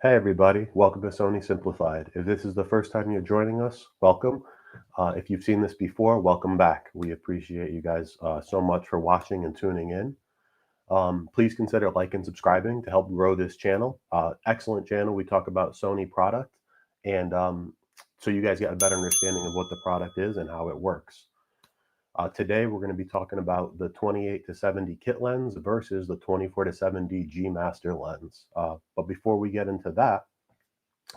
Hey everybody, welcome to Sony Simplified. If this is the first time you're joining us, welcome. If you've seen this before, welcome back. We appreciate you guys so much for watching and tuning in. Please consider liking and subscribing to help grow this channel. Excellent channel. We talk about Sony product, and so you guys get a better understanding of what the product is and how it works. Today we're going to be talking about the 28-70 kit lens versus the 24-70 G Master lens. But before we get into that,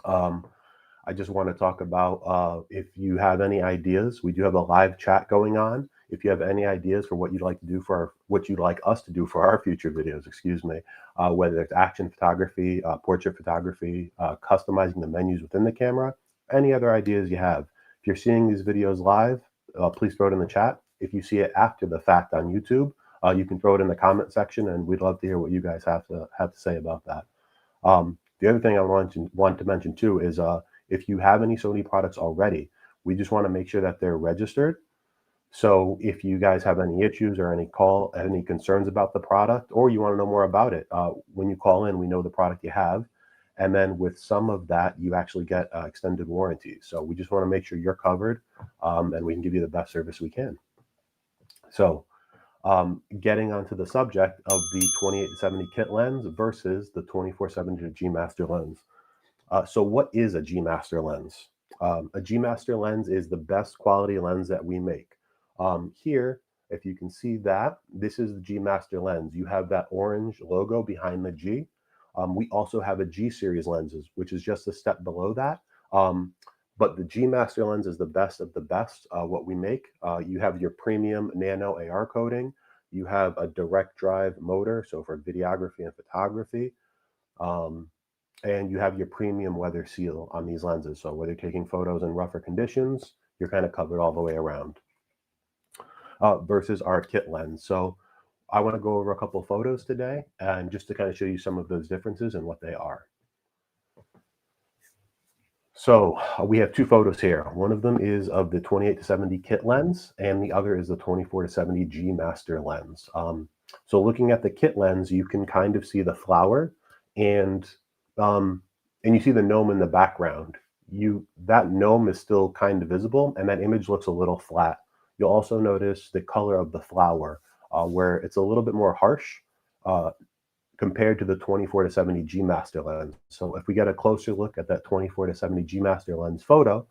I just want to talk about if you have any ideas. We do have a live chat going on. If you have any ideas for what you'd like to do what you'd like us to do for our future videos, excuse me, whether it's action photography, portrait photography, customizing the menus within the camera, any other ideas you have. If you're seeing these videos live, please throw it in the chat. If you see it after the fact on YouTube, you can throw it in the comment section, and we'd love to hear what you guys have to say about that. The other thing I want to mention too is if you have any Sony products already, we just want to make sure that they're registered. So if you guys have any issues or any concerns about the product, or you want to know more about it, when you call in, we know the product you have. And then with some of that, you actually get extended warranty. So we just want to make sure you're covered, and we can give you the best service we can. So getting onto the subject of the 28-70 kit lens versus the 24-70 G Master lens. So what is a G Master lens? A G Master lens is the best quality lens that we make. Here, if you can see that, this is the G Master lens. You have that orange logo behind the G. We also have a G series lenses, which is just a step below that. But the G Master lens is the best of the best, what we make. You have your premium nano AR coating. You have a direct drive motor, so for videography and photography. And you have your premium weather seal on these lenses. So whether you're taking photos in rougher conditions, you're kind of covered all the way around. Versus our kit lens. So I want to go over a couple of photos today, and just to kind of show you some of those differences and what they are. So we have two photos here. One of them is of the 28-70 kit lens, and the other is the 24-70 G Master lens. So looking at the kit lens, you can kind of see the flower, and you see the gnome in the background. That gnome is still kind of visible, and that image looks a little flat. You'll also notice the color of the flower, where it's a little bit more harsh compared to the 24-70 G Master lens. So if we get a closer look at that 24-70 G Master lens photo,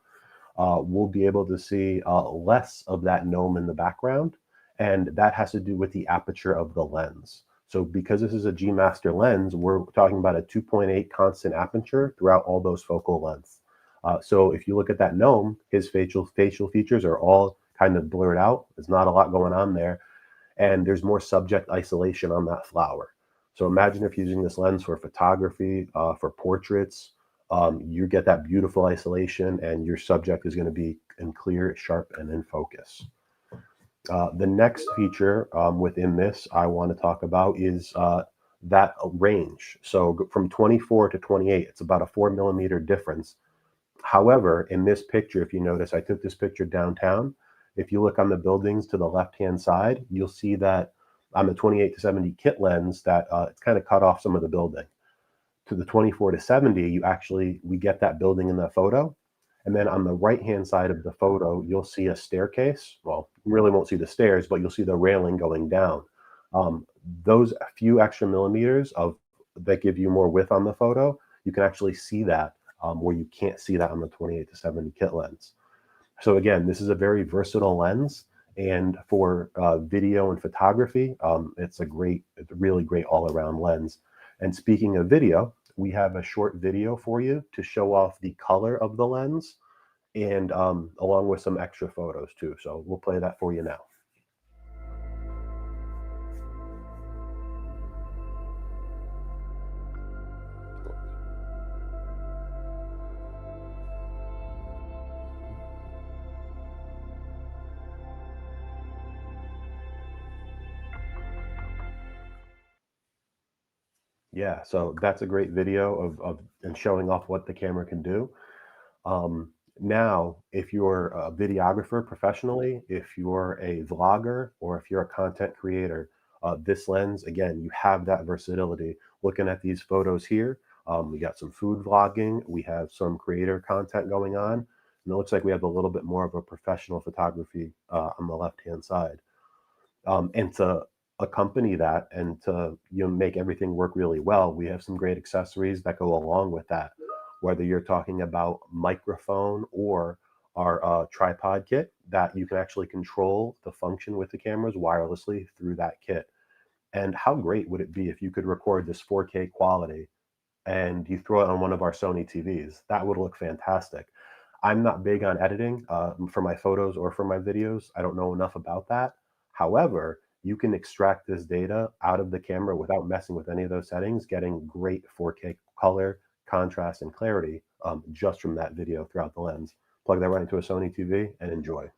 we'll be able to see less of that gnome in the background, and that has to do with the aperture of the lens. So because this is a G Master lens, we're talking about a 2.8 constant aperture throughout all those focal lengths. So if you look at that gnome, his facial features are all kind of blurred out. There's not a lot going on there, and there's more subject isolation on that flower. So imagine if using this lens for photography, for portraits, you get that beautiful isolation, and your subject is going to be in clear, sharp, and in focus. The next feature within this I want to talk about is that range. So from 24 to 28, it's about a 4mm difference. However, in this picture, if you notice, I took this picture downtown. If you look on the buildings to the left-hand side, you'll see that on the 28-70 kit lens that it's kind of cut off some of the building. To the 24-70, we get that building in that photo. And then on the right-hand side of the photo, you'll see a staircase. Well, you really won't see the stairs, but you'll see the railing going down. Those few extra millimeters that give you more width on the photo, you can actually see that where you can't see that on the 28-70 kit lens. So again, this is a very versatile lens, and for video and photography, it's a really great all-around lens. And speaking of video, we have a short video for you to show off the color of the lens, and along with some extra photos too. So we'll play that for you now. Yeah, so that's a great video and showing off what the camera can do. Now, if you're a videographer professionally, if you're a vlogger, or if you're a content creator, this lens, again, you have that versatility. Looking at these photos here, We got some food vlogging. We have some creator content going on. And it looks like we have a little bit more of a professional photography on the left-hand side. And to accompany that and to make everything work really well, we have some great accessories that go along with that. Whether you're talking about microphone or our tripod kit, that you can actually control the function with the cameras wirelessly through that kit. And how great would it be if you could record this 4K quality and you throw it on one of our Sony TVs? That would look fantastic. I'm not big on editing for my photos or for my videos. I don't know enough about that. However, you can extract this data out of the camera without messing with any of those settings, getting great 4K color, contrast, and clarity just from that video throughout the lens. Plug that right into a Sony TV and enjoy.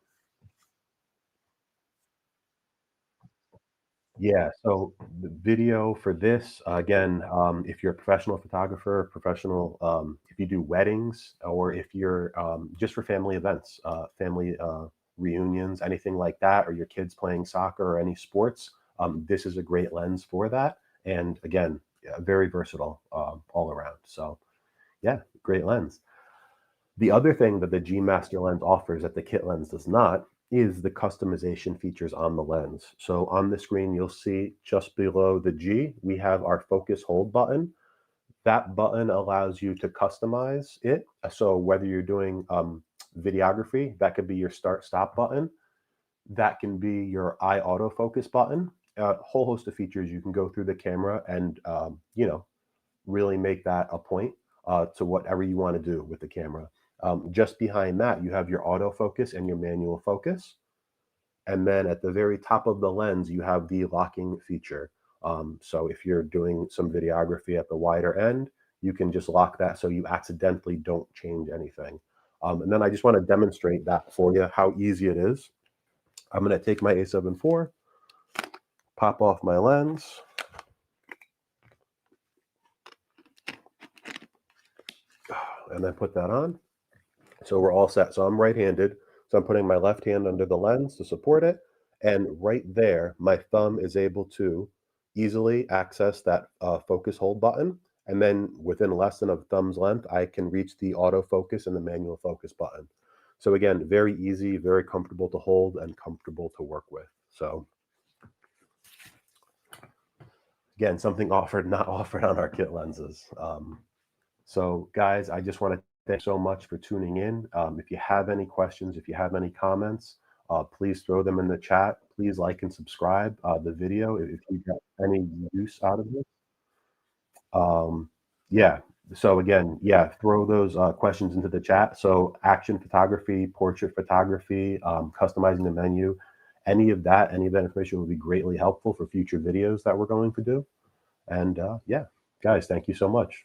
Yeah, so the video for this, again, if you're a professional photographer, professional, if you do weddings, or if you're just for family events, family reunions, anything like that, or your kids playing soccer or any sports, this is a great lens for that. And again, yeah, very versatile all around. So yeah, great lens. The other thing that the G Master lens offers that the kit lens does not is the customization features on the lens. So on the screen, you'll see just below the G, we have our focus hold button. That button allows you to customize it. So whether you're doing videography, that could be your start stop button. That can be your eye autofocus button. A whole host of features you can go through the camera and really make that a point to whatever you want to do with the camera. Just behind that, you have your autofocus and your manual focus. And then at the very top of the lens, you have the locking feature. So if you're doing some videography at the wider end, you can just lock that so you accidentally don't change anything. And then I just want to demonstrate that for you, how easy it is. I'm going to take my A7 IV, pop off my lens, and then put that on. So we're all set. So I'm right-handed. So I'm putting my left hand under the lens to support it. And right there, my thumb is able to easily access that focus hold button. And then within less than a thumb's length, I can reach the autofocus and the manual focus button. So again, very easy, very comfortable to hold and comfortable to work with. So again, something offered, not offered on our kit lenses. So guys, I just want to thank you so much for tuning in. If you have any questions, if you have any comments, please throw them in the chat. Please like and subscribe the video if you get any use out of it. Yeah. So again, yeah, throw those questions into the chat. So action photography, portrait photography, customizing the menu, any of that information will be greatly helpful for future videos that we're going to do. And yeah, guys, thank you so much.